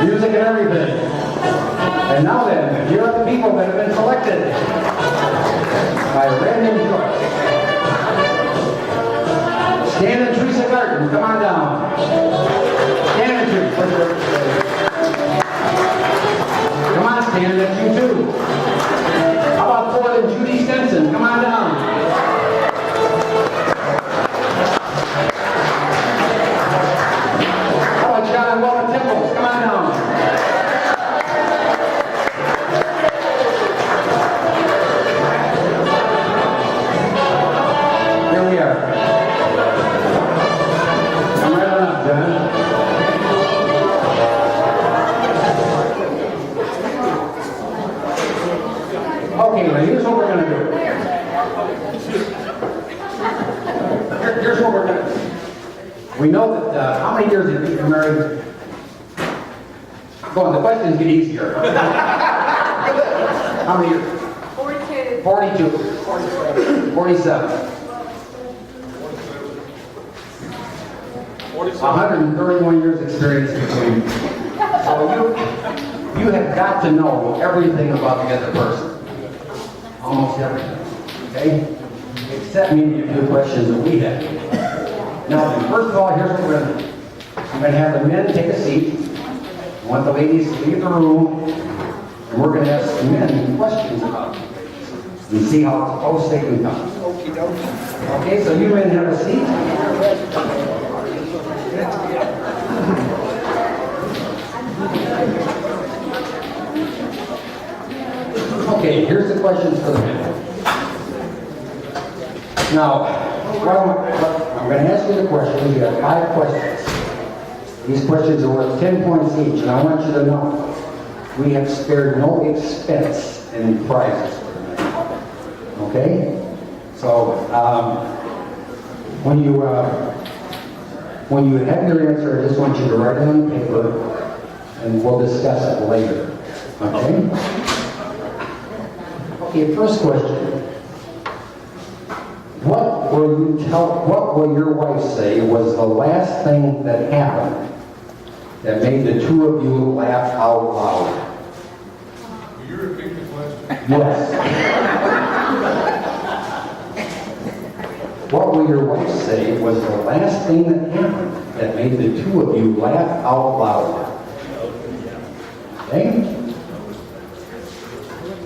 music and everything. And now then, here are the people that have been selected by random choice. Stan and Teresa Garten, come on down. Stan and Teresa. Come on, Stan, that's you too. How about Ford and Judy Stenson? Come on down. How about John and Willa Tipples? Come on down. Here we are. Come right on up, John. Okay, now here's what we're going to do. Here's what we're going to do. We know that, how many years have you been married? Go on, the questions get easier. How many years? 42. 42. 47. 131 years experience between you. So you have got to know everything about the other person. Almost everything. Okay? Except maybe a few questions that we have. Now, first of all, here's what we're going to do. I'm going to have the men take a seat. I want the ladies to leave the room. And we're going to ask the men questions about it. And see how close they can come. Okay, so you men have a seat. Okay, here's the questions for the men. Now, I'm going to ask you the questions. You have 5 questions. These questions are worth 10 points each, and I want you to know we have spared no expense in prizes for the men. Okay? So, when you have your answer, I just want you to write it on paper, and we'll discuss it later. Okay? Okay, first question. What will your wife say was the last thing that happened that made the two of you laugh out loud? Will you repeat the question? Yes. What will your wife say was the last thing that happened that made the two of you laugh out loud? Okay?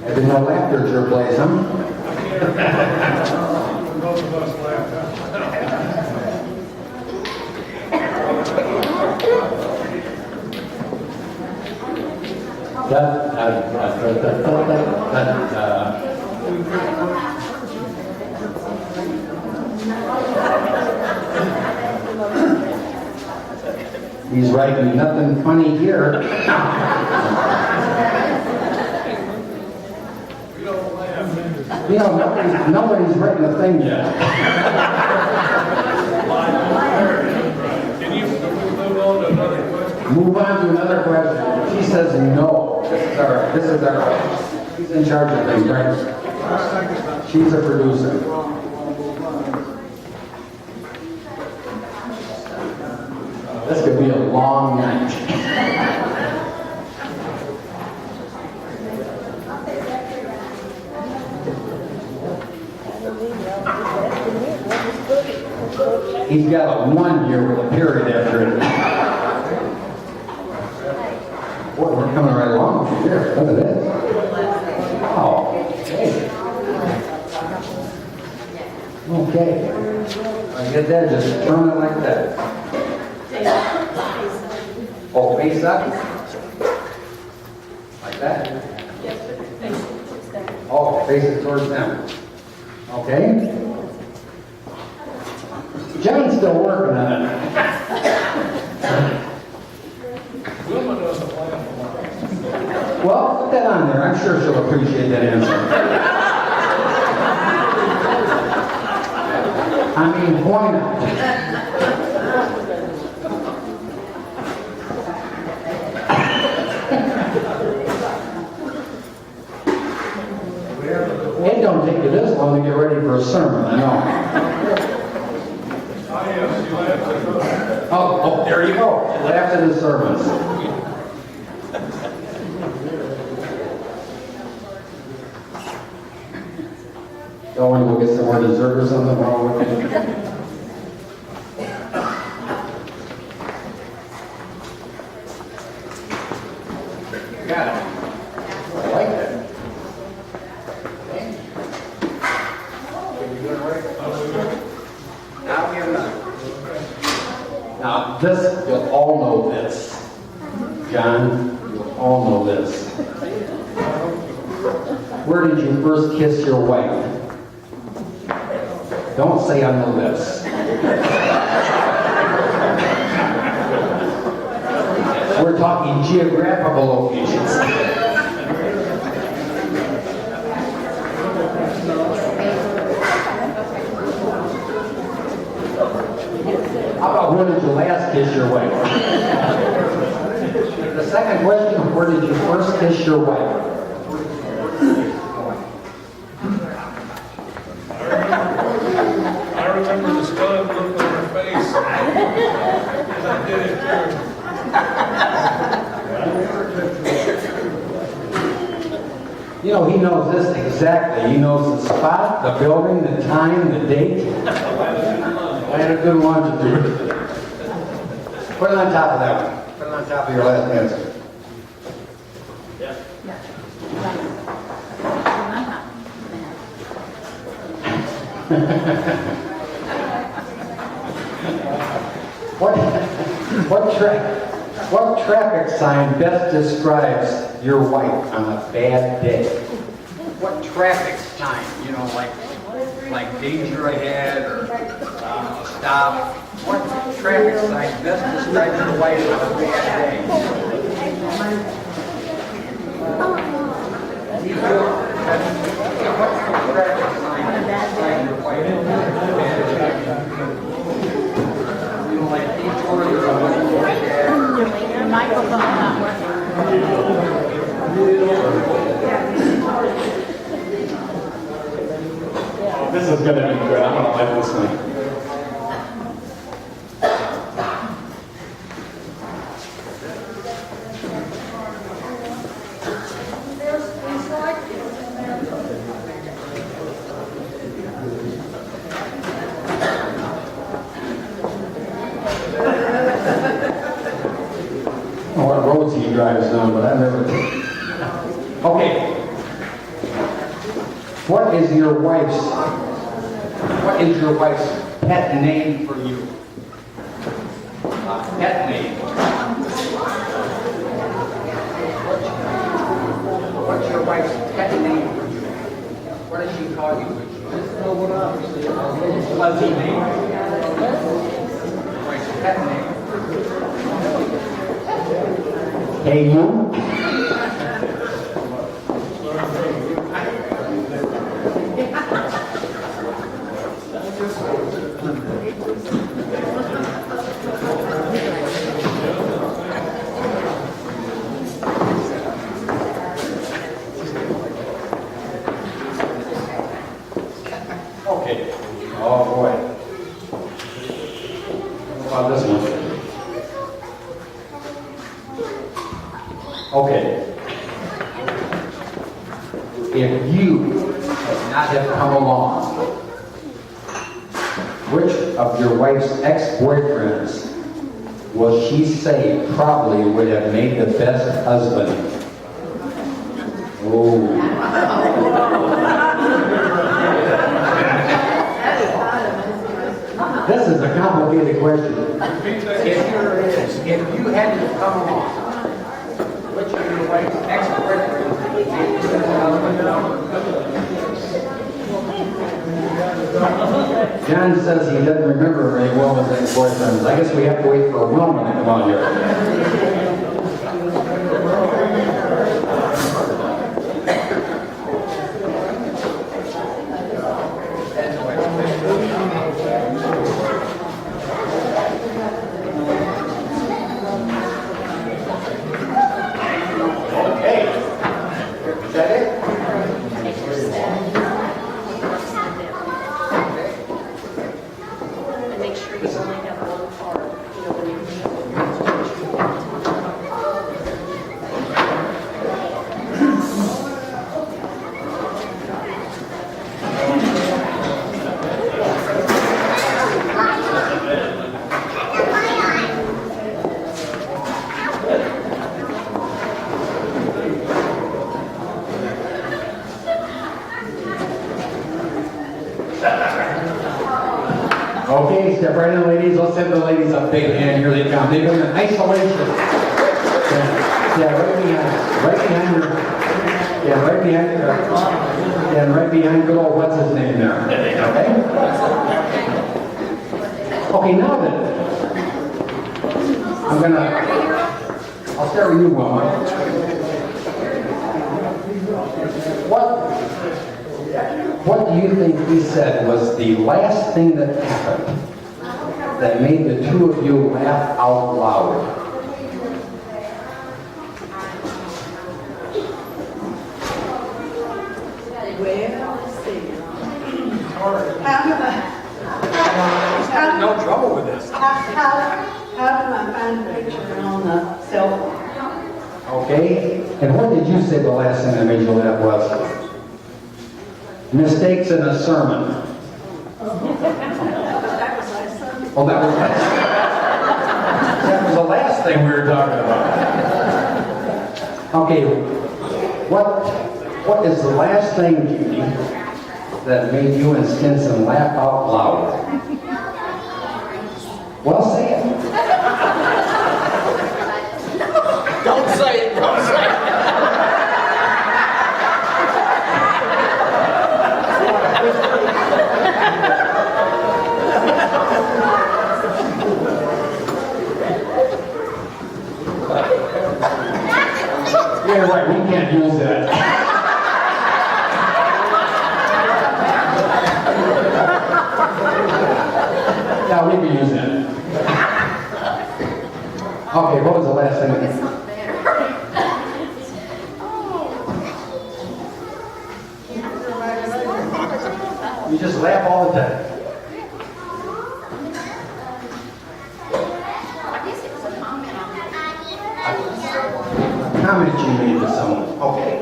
I didn't know laughter at your place, huh? Both of us laughed out. He's writing nothing funny here. We don't laugh. You know, nobody's written a thing yet. Can you move on to another question? Move on to another question. She says no. This is our, she's in charge of things, right? She's a producer. This could be a long night. He's got a 1 year with a period after it. Boy, we're coming right along here. Look at this. Wow. Okay. I get that, just turn it like that. Oh, face up? Like that? Oh, face it towards them. Okay. John's still working on it. Wilma doesn't laugh a lot. Well, put that on there. I'm sure she'll appreciate that answer. I mean, why not? It don't take you this long to get ready for a sermon, I know. Oh, yes, you laughed at those. Oh, there you go. She laughed at his sermons. go get some more dessert or something while we're waiting? Got it. I like that. Okay. You doing all right? Now we have another. Now this, you'll all know this. John, you'll all know this. Where did you first kiss your wife? Don't say on the lips. We're talking geographical locations. How about where did you last kiss your wife? The second question, where did you first kiss your wife? I remember the stunned look on her face. I did it too. You know, he knows this exactly. He knows the spot, the building, the time, the date. I had a good lunch to do. Put it on top of that one. Put it on top of your last answer. What traffic sign best describes your wife on a bad day? What traffic sign? You know, like danger ahead or stop. What traffic sign best describes your wife on a bad day? What traffic sign describes your wife on a bad day? You know, like detour or Your microphone's not working. Oh, this is going to be good. I'm going to like this one. What roads he drives on, but I've never. Okay. What is your wife's pet name for you? Pet name. What's your wife's pet name for you? What does she call you? Fuzzy name. Wife's pet name. Hey, you. Okay. Oh boy. What about this one? Okay. If you had not have come along, which of your wife's ex-boyfriends will she say probably would have made the best husband? Oh. This is a complicated question. If you had to come along, which of your wife's ex-boyfriends would make the best husband? John says he doesn't remember very well his ex-boyfriends. I guess we have to wait for Wilma to come on here. Okay. Is that it? And make sure you only have one card, you know, when you Okay, step right in, ladies. Let's have the ladies up big hand. Here they come. They've been in isolation. Yeah, right behind her. Yeah, right behind her. Yeah, and right behind good old what's his name there. Okay? Okay, now then. I'll start with you, Wilma. What do you think he said was the last thing that happened that made the two of you laugh out loud? No trouble with this. How do I find the picture on the cell phone? Okay? And what did you say the last thing that made you laugh was? Mistakes in a sermon. That was last Sunday. Oh, that was the last thing we were talking about. Okay, what is the last thing, Judy, that made you and Stinson laugh out loud? Well, say it. Don't say it, don't say it. Yeah, right, we can't use that. Yeah, we can use that. Okay, what was the last thing? You just laugh all the time. I guess it was a comment on that. Comment you made to someone. Okay.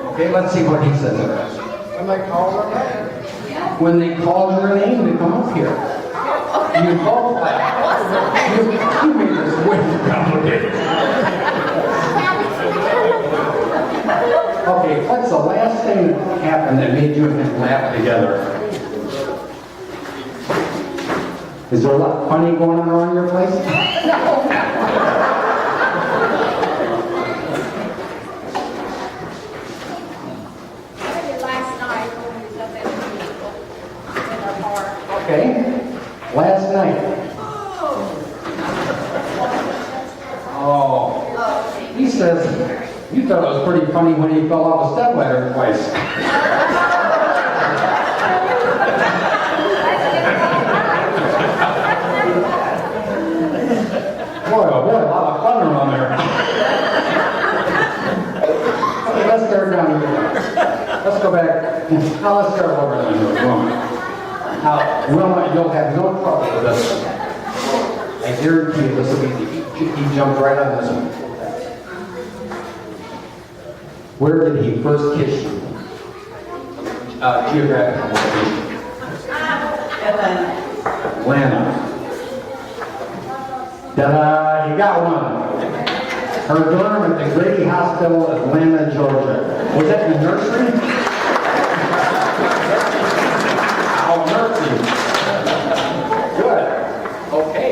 Okay, let's see what he says about it. When they call her name. When they called your name to come up here. You both laughed. You made this way too complicated. Okay, what's the last thing that happened that made you and him laugh together? Is there a lot funny going on around your place? Last night when we was up at the vehicle in our car. Okay, last night. Oh, he says you thought it was pretty funny when he fell off a stepladder twice. Boy, oh boy, a lot of fun around there. Okay, let's start down here. Let's go back. Now let's start over then with Wilma. Now, Wilma, you'll have no trouble with this. I guarantee you this will be easy. He jumped right on this one. Where did he first kiss you? Geographical location. Atlanta. Ta-da! You got one. Her dorm at the Grady Hospital, Atlanta, Georgia. Was that the nursery? Oh, nursery. Good. Okay.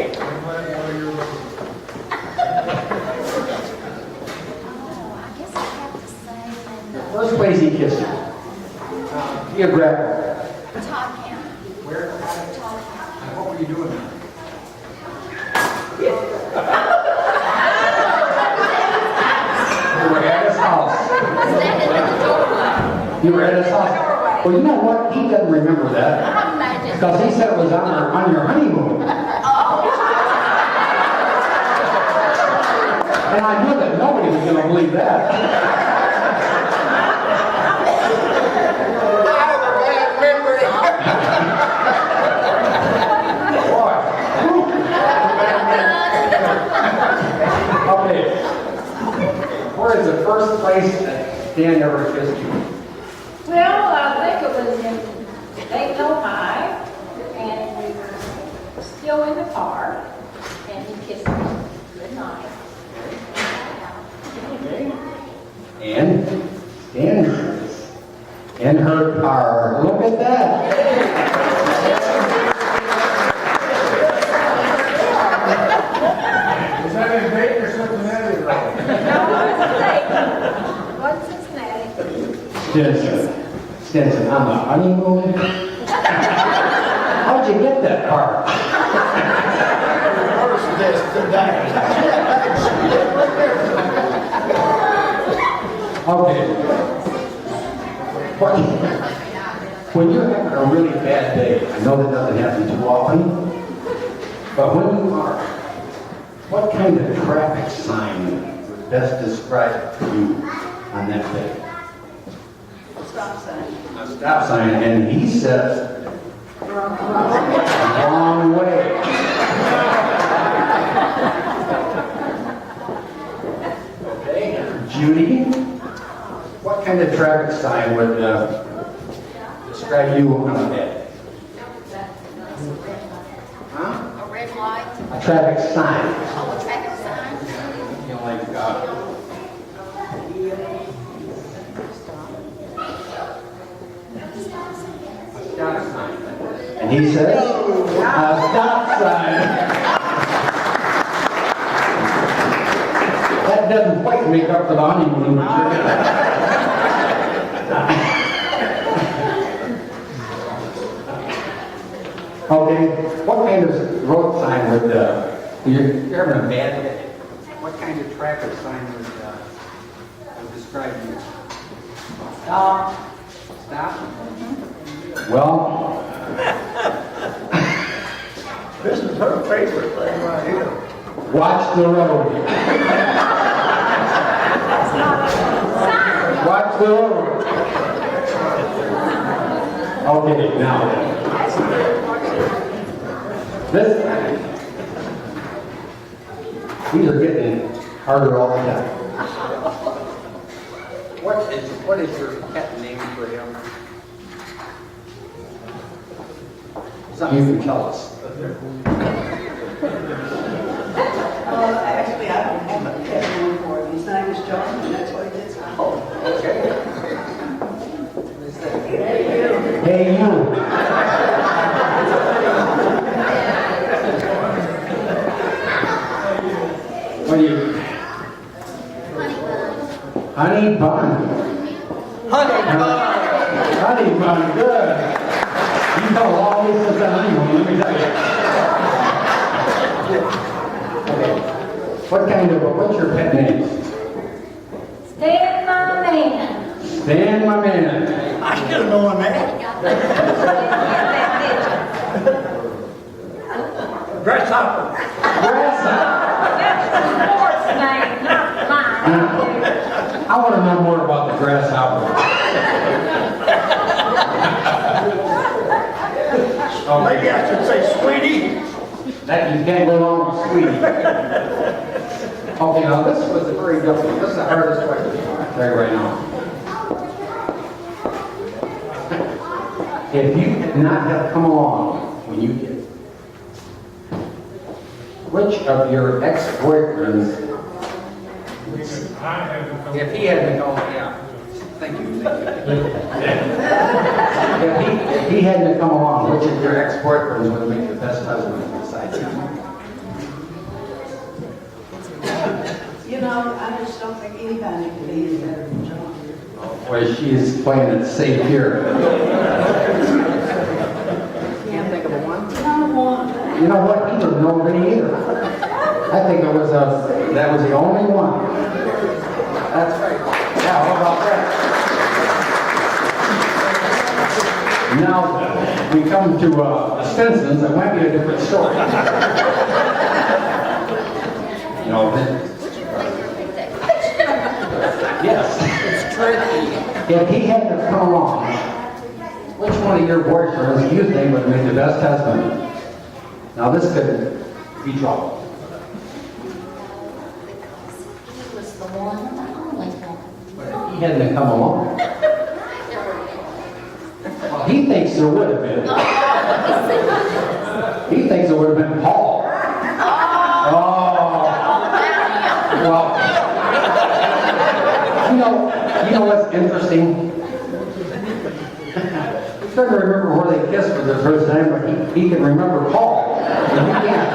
First place he kissed you. Geographical. Todd County. Where? Todd County. What were you doing there? You were at his house. Standing in the doorway. You were at his house. Well, you know what? He doesn't remember that. I imagine. Because he said it was on your honeymoon. And I knew that nobody was going to believe that. Boy. Okay. Where is the first place that Dan ever kissed you? Well, I think it was in Dayton, Ohio, and we were still in the car, and he kissed me. Good night. And in her car. Look at that. What's his name? Stinson, on the honeymoon? How'd you get that part? Okay. When you're having a really bad day, I know that doesn't happen too often, but when you are, what kind of traffic sign would best describe you on that day? Stop sign. A stop sign, and he says, wrong way. Okay, Judy, what kind of traffic sign would describe you on a day? Huh? A red light, A traffic sign. a traffic sign. You know, like, a stop sign. And he says, a stop sign. That doesn't quite make up for the honeymoon. But you're okay, what kind of road sign would, you're having a bad day, what kind of traffic sign would describe you? Stop. Stop? Well, This is her favorite thing right here. watch the road. Watch the road. Okay, now. These are getting harder all the time. What is your pet name for him? Something you can tell us. Actually, I don't have a pet name for him. His name is John, and that's what he is. Oh, okay. Hey, you. What do you? Honey bun. Honey bun. Honey bun, good. You know all this is the honeymoon, let me tell you. Okay. What's your pet name? Stan, my man. Stan, my man. I should have known that. Grasshopper. Grasshopper. That's the sport's name, not mine. I want to know more about the grasshopper. Maybe I should say sweetie. That you can't go wrong with sweetie. Okay, now this was a very difficult. This is the hardest question I'll tell you right now. If you did not have come along when you did, which of your ex-boyfriends, I had to come. if he hadn't come along, yeah, thank you. If he hadn't come along, which of your ex-boyfriends would make the best husband besides him? You know, I just don't think anybody could be any better than John. Boy, she is playing it safe here. Can't think of a one? Not one. You know what? He doesn't know any either. I think that was the only one. That's right. Yeah, how about that? Now, we come to the Stinsons, it might be a different story. You know, yes. If he hadn't have come along, which one of your boyfriends do you think would make the best husband? Now, this could be trouble. He was the one, the only one. But if he hadn't have come along, well, he thinks there would have been. He thinks it would have been Paul. Oh. Well, you know what's interesting? He's trying to remember where they kissed for the first time, but he can remember Paul. And he can't.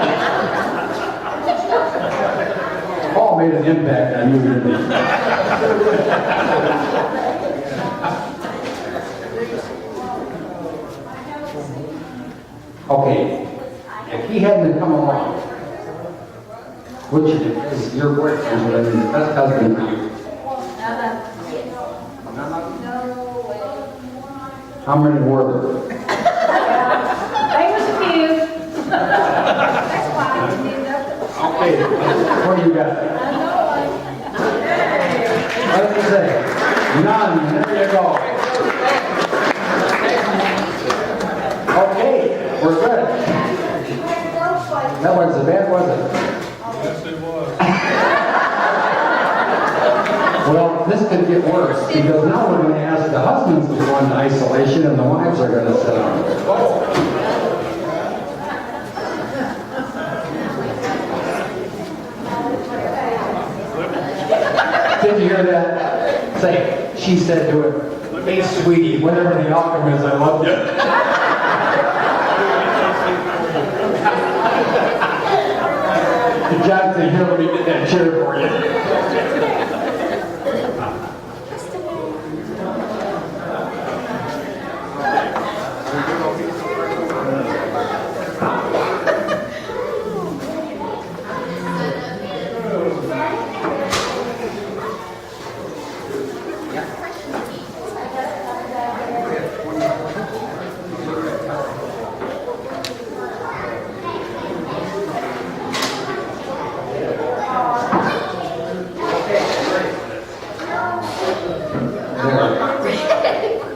Paul all made an impact on you, didn't they? Okay, if he hadn't come along, which is your boyfriend would have been the best husband for you. How many were there? There was a few. That's why I didn't end up. Okay, what do you got? I know. What did you say? None, there you go. Okay, we're good. That wasn't bad, was it? Yes, it was. Well, this could get worse, because now we're going to ask the husbands to go into isolation and the wives are going to sit down. Did you hear that? Say, she said to it, hey sweetie, whatever the outcome is, I love you. Johnson, here, let me get that chair for you.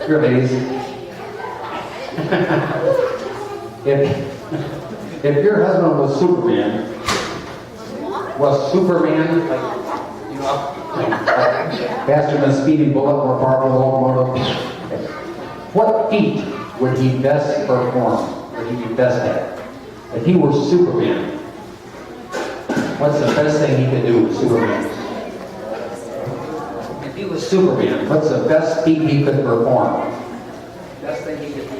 Here, ladies. If your husband was Superman, like, you know, faster than a speeding bullet, more powerful than a locomotive, what feat would he best perform? Would he be best at? If he were Superman, what's the best thing he could do with Superman? If he was Superman, what's the best feat he could perform? Best thing he could do.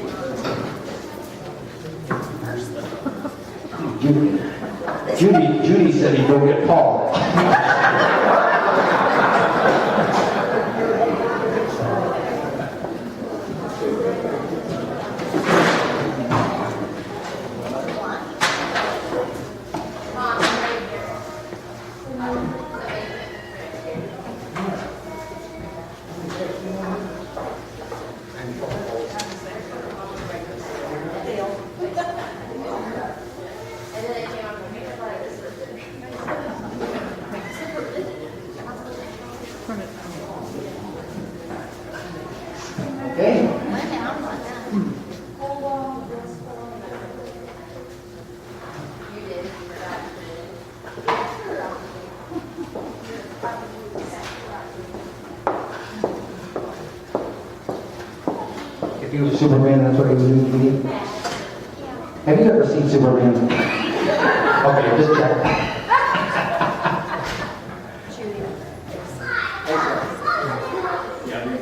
Judy said he'd go get Paul. Okay. If he was Superman, that's what he would do to me. Have you ever seen Superman? Okay, just check.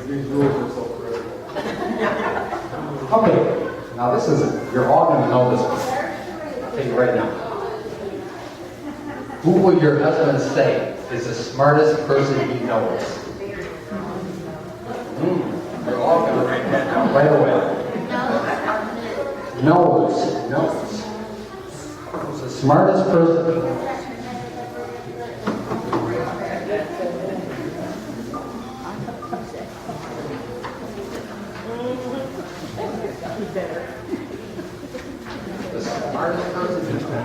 These rules are so critical. Okay, now this is, you're all going to know this one. I'll tell you right now. Who would your husband say is the smartest person he knows? You're all going to write that down right away. Knows. Who's the smartest person he knows? The smartest person he knows.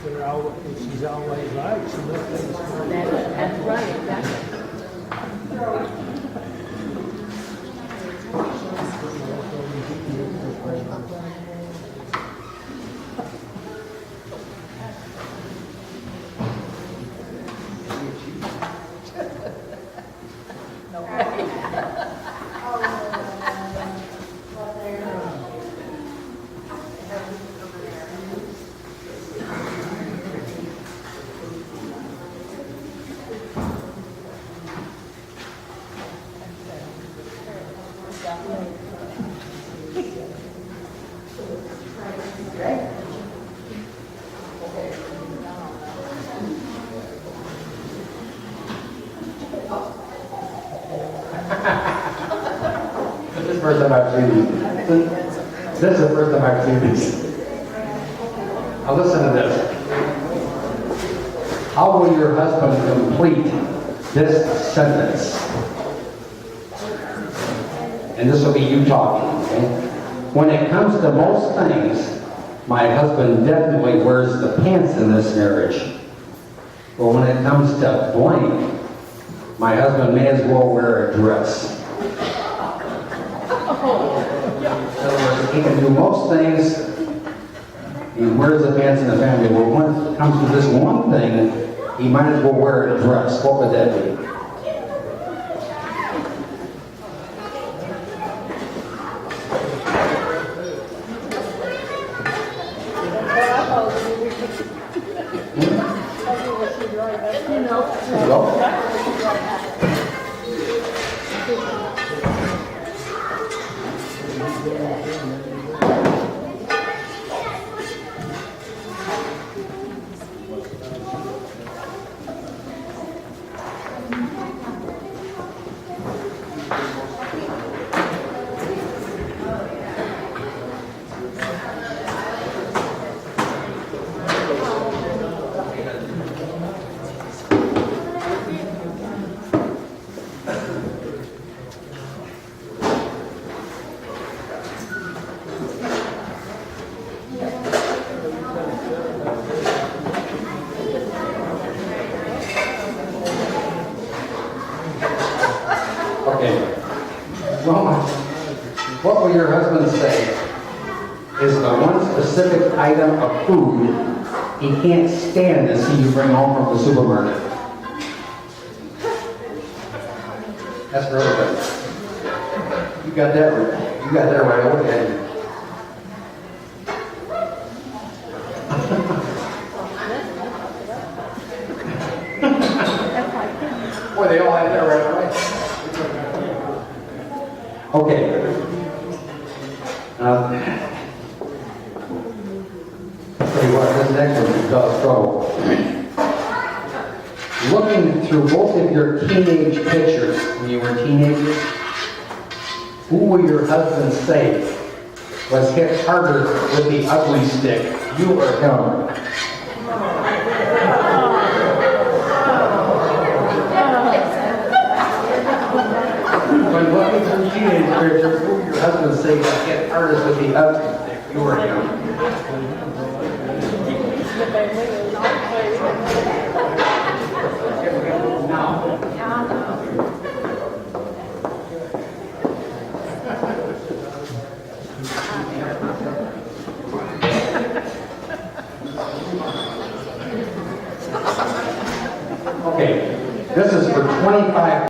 They're out the first time I've seen these. This is the first time I've seen these. Now listen to this. How will your husband complete this sentence? And this will be you talking, okay? When it comes to most things, my husband definitely wears the pants in this marriage. But when it comes to blank, my husband may as well wear a dress. In other words, he can do most things. He wears the pants in the family. But when it comes to this one thing, he might as well wear a dress. What would that be? Go. Okay. Well, what will your husband say is the one specific item of food he can't stand to see you bring home from the supermarket? That's really good. You got that right. You got that right away, didn't you? Boy, they all had that right away. Okay. I'll tell you what, this next one is cause trouble. Looking through both of your teenage pictures when you were teenagers, who will your husband say was hit harder with the ugly stick, you or him? When looking through teenage pictures, who will your husband say was hit hardest with the ugly stick, you or him? Now. Okay, this is for $25.